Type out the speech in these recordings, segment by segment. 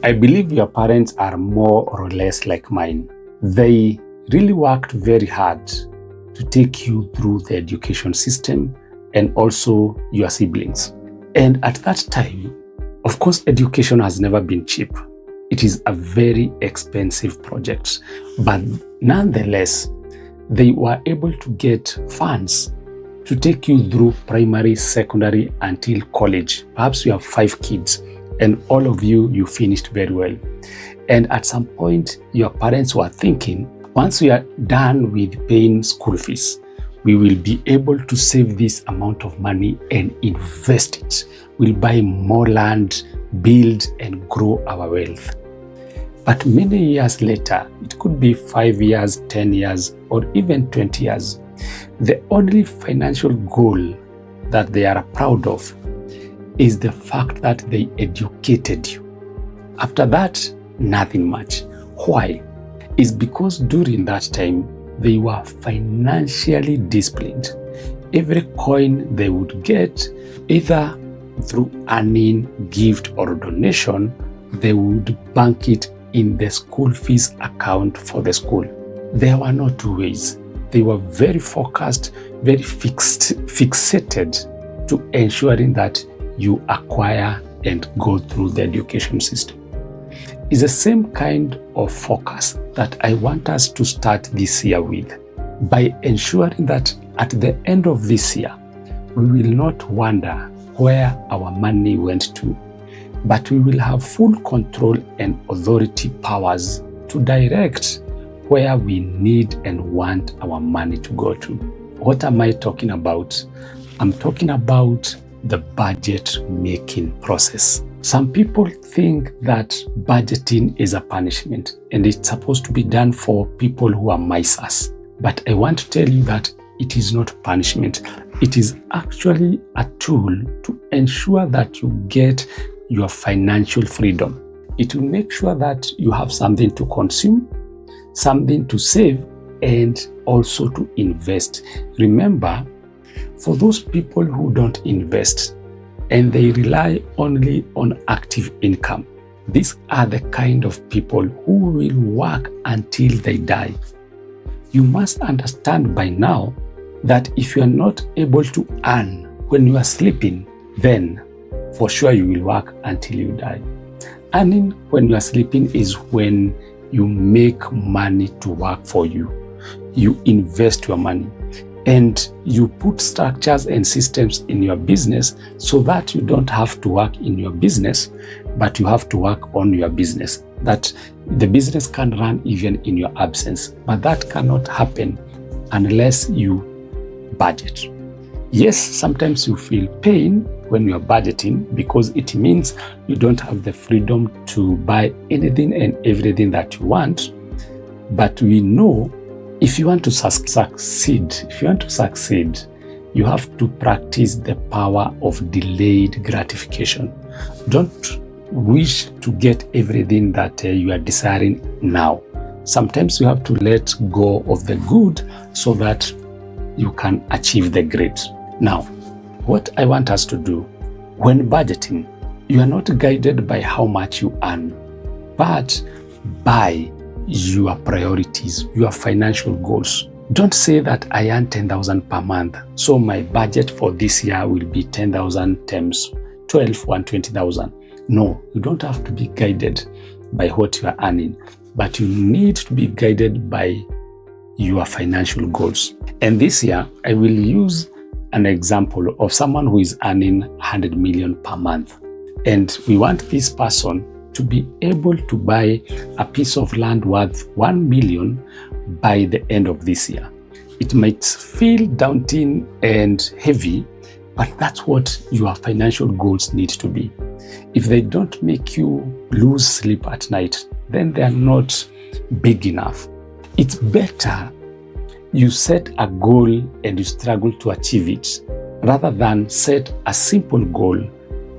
I believe your parents are more or less like mine. They really worked very hard to take you through the education system and also your siblings. And at that time, of course, education has never been cheap. It is a very expensive project, but nonetheless, they were able to get funds to take you through primary, secondary, until college. Perhaps you have 5 kids and all of you finished very well. And at some point, your parents were thinking, once we are done with paying school fees, we will be able to save this amount of money and invest it. We'll buy more land, build and grow our wealth. But many years later, it could be 5 years, 10 years, or even 20 years, the only financial goal that they are proud of is the fact that they educated you. After that, nothing much. Why? It's because during that time, they were financially disciplined. Every coin they would get, either through earning, gift, or donation, they would bank it in the school fees account for the school. There were no two ways. They were very focused, very fixated to ensuring that you acquire and go through the education system. It's the same kind of focus that I want us to start this year with, by ensuring that at the end of this year, we will not wonder where our money went to, but we will have full control and authority powers to direct where we need and want our money to go to. What am I talking about? I'm talking about the budget making process. Some people think that budgeting is a punishment and it's supposed to be done for people who are misers. But I want to tell you that it is not punishment. It is actually a tool to ensure that you get your financial freedom. It will make sure that you have something to consume, something to save, and also to invest. Remember, for those people who don't invest and they rely only on active income, these are the kind of people who will work until they die. You must understand by now that if you are not able to earn when you are sleeping, then for sure you will work until you die. Earning when you are sleeping is when you make money to work for you. You invest your money and you put structures and systems in your business so that you don't have to work in your business, but you have to work on your business. That the business can run even in your absence, but that cannot happen unless you budget. Yes, sometimes you feel pain when you are budgeting because it means you don't have the freedom to buy anything and everything that you want. But we know if you want to succeed, you have to practice the power of delayed gratification. Don't wish to get everything that you are desiring now. Sometimes you have to let go of the good so that you can achieve the great. Now, what I want us to do when budgeting, you are not guided by how much you earn, but by your priorities, your financial goals. Don't say that I earn 10,000 per month, so my budget for this year will be 10,000 times 12, 120,000. No, you don't have to be guided by what you are earning, but you need to be guided by your financial goals. And this year, I will use an example of someone who is earning 100 million per month. And we want this person to be able to buy a piece of land worth 1 million by the end of this year. It might feel daunting and heavy, but that's what your financial goals need to be. If they don't make you lose sleep at night, then they are not big enough. It's better you set a goal and you struggle to achieve it, rather than set a simple goal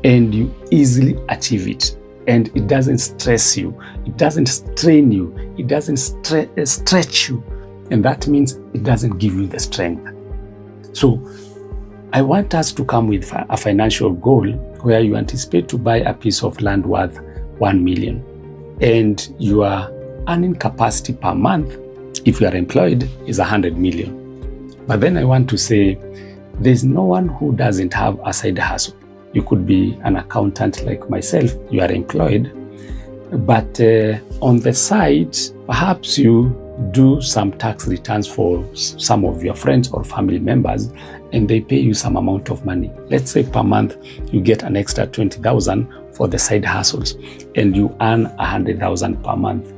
and you easily achieve it. And it doesn't stress you, it doesn't strain you, it doesn't stretch you. And that means it doesn't give you the strength. So I want us to come with a financial goal where you anticipate to buy a piece of land worth 1 million. And your earning capacity per month, if you are employed, is 100 million. But then I want to say, there's no one who doesn't have a side hustle. You could be an accountant like myself, you are employed, but on the side, perhaps you do some tax returns for some of your friends or family members, and they pay you some amount of money. Let's say per month, you get an extra 20,000 for the side hustles, and you earn 100,000 per month.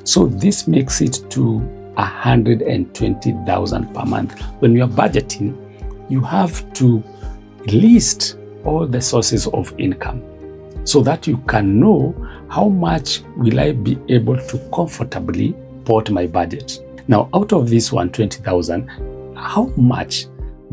So this makes it to 120,000 per month. When you are budgeting, you have to list all the sources of income so that you can know how much will I be able to comfortably support my budget. Now, out of this 120,000, how much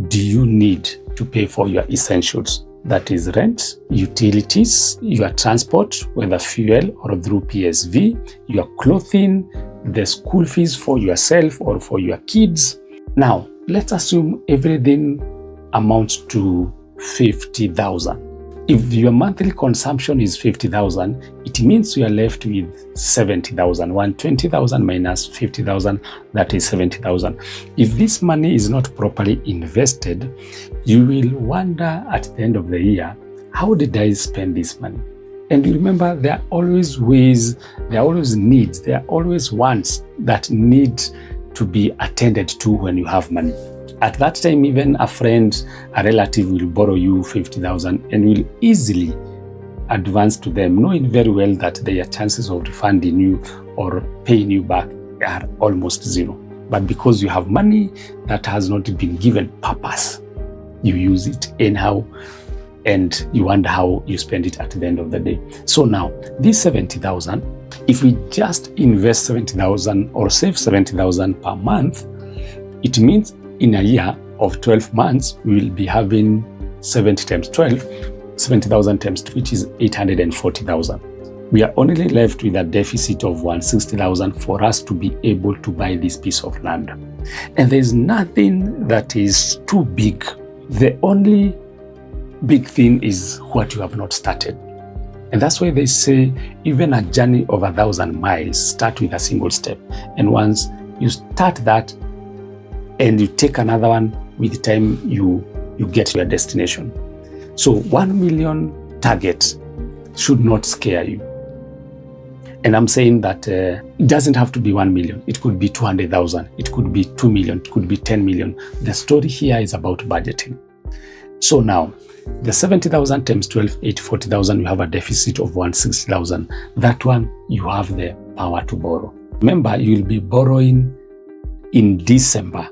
do you need to pay for your essentials? That is rent, utilities, your transport, whether fuel or through PSV, your clothing, the school fees for yourself or for your kids. Now, let's assume everything amounts to 50,000. If your monthly consumption is 50,000, it means you are left with 70,000. 120,000 minus 50,000, that is 70,000. If this money is not properly invested, you will wonder at the end of the year, how did I spend this money? And you remember, there are always ways, there are always needs, there are always wants that need to be attended to when you have money. At that time, even a friend, a relative will borrow you 50,000 and will easily advance to them, knowing very well that their chances of refunding you or paying you back are almost zero. But because you have money that has not been given purpose, you use it anyhow and you wonder how you spend it at the end of the day. So now, this 70,000, if we just invest 70,000 or save 70,000 per month, it means in a year of 12 months, we will be having 70 times 12, 70,000 times 2, which is 840,000. We are only left with a deficit of 160,000 for us to be able to buy this piece of land. And there's nothing that is too big. The only big thing is what you have not started. And that's why they say even a journey of 1,000 miles start with a single step. And once you start that, and you take another one with time, you get to your destination. So 1 million target should not scare you. And I'm saying that it doesn't have to be 1 million. It could be 200,000. It could be 2 million. It could be 10 million. The story here is about budgeting. So now, the 70,000 times 12, 840,000, you have a deficit of 160,000. That one, you have the power to borrow. Remember, you'll be borrowing in December,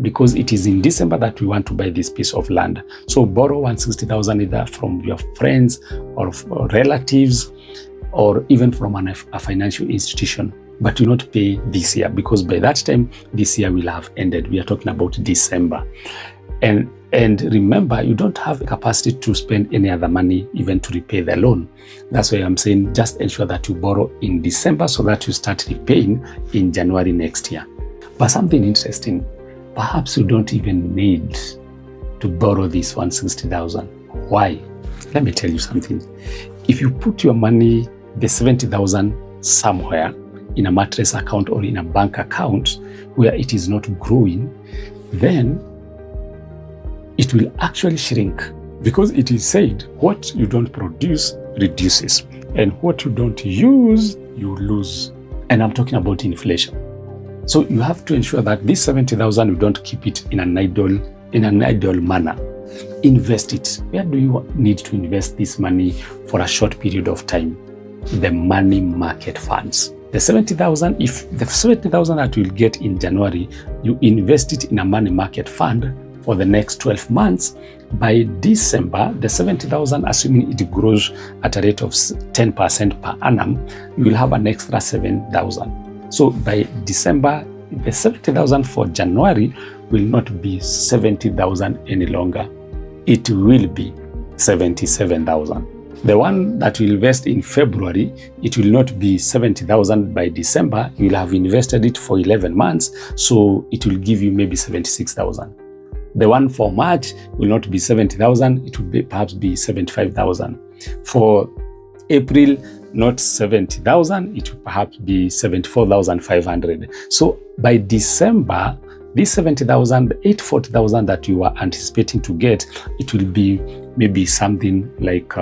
because it is in December that we want to buy this piece of land. So borrow 160,000 either from your friends or relatives or even from a financial institution, but do not pay this year, because by that time, this year will have ended. We are talking about December. And remember, you don't have capacity to spend any other money even to repay the loan. That's why I'm saying just ensure that you borrow in December so that you start repaying in January next year. But something interesting, perhaps you don't even need to borrow this 160,000. Why? Let me tell you something. If you put your money, the 70,000, somewhere in a mattress account or in a bank account where it is not growing, then it will actually shrink, because it is said what you don't produce reduces, and what you don't use, you lose. And I'm talking about inflation. So you have to ensure that this 70,000, you don't keep it in an idle manner. Invest it. Where do you need to invest this money for a short period of time? The money market funds. The 70,000, if the 70,000 that you will get in January, you invest it in a money market fund for the next 12 months, by December, the 70,000, assuming it grows at a rate of 10% per annum, you will have an extra 7,000. So by December, the 70,000 for January will not be 70,000 any longer. It will be 77,000. The one that you invest in February, it will not be 70,000 by December. You will have invested it for 11 months, so it will give you maybe 76,000. The one for March will not be 70,000, it will perhaps be 75,000. For April, not 70,000, it will perhaps be 74,500. So by December, this 70,000, 40,000 that you are anticipating to get, it will be maybe something like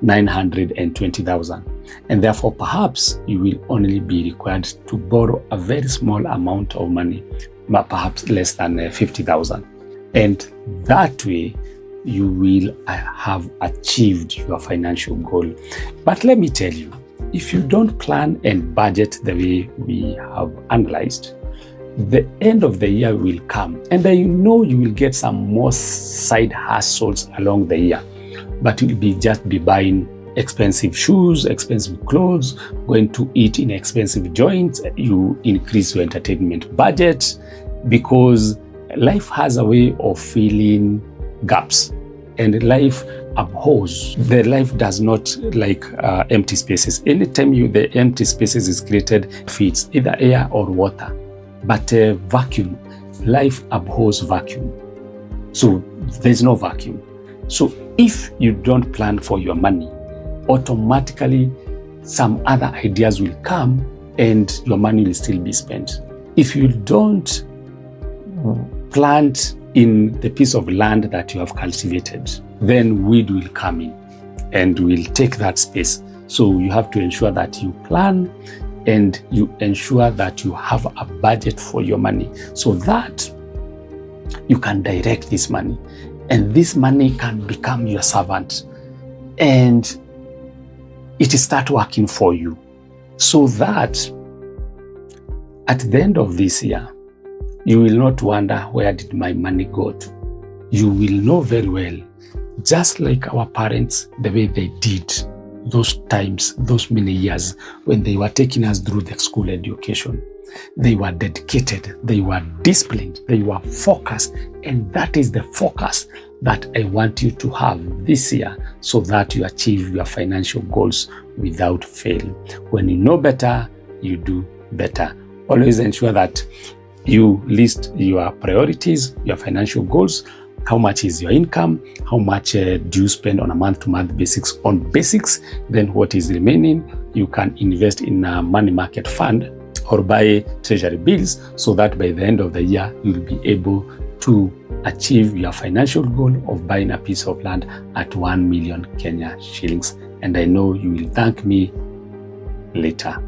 920,000. And therefore, perhaps you will only be required to borrow a very small amount of money, perhaps less than 50,000. And that way, you will have achieved your financial goal. But let me tell you, if you don't plan and budget the way we have analyzed, the end of the year will come, and I know you will get some more side hustles along the year, but you'll just be buying expensive shoes, expensive clothes, going to eat in expensive joints. You increase your entertainment budget, because life has a way of filling gaps, and life abhors. The life does not like empty spaces. Anytime the empty spaces is created, feeds either air or water. But vacuum, life abhors vacuum. So there's no vacuum. So if you don't plan for your money, automatically some other ideas will come and your money will still be spent. If you don't plant in the piece of land that you have cultivated, then weed will come in and will take that space. So you have to ensure that you plan and you ensure that you have a budget for your money, so that you can direct this money, and this money can become your servant, and it start working for you, so that at the end of this year, you will not wonder, where did my money go to? You will know very well, just like our parents, the way they did those times, those many years when they were taking us through the school education. They were dedicated, they were disciplined, they were focused, and that is the focus that I want you to have this year, so that you achieve your financial goals without fail. When you know better, you do better. Always ensure that you list your priorities, your financial goals. How much is your income? How much do you spend on a month-to-month basis on basics? Then what is remaining, you can invest in a money market fund or buy treasury bills, so that by the end of the year, you'll be able to achieve your financial goal of buying a piece of land at 1 million Kenya shillings. And I know you will thank me later.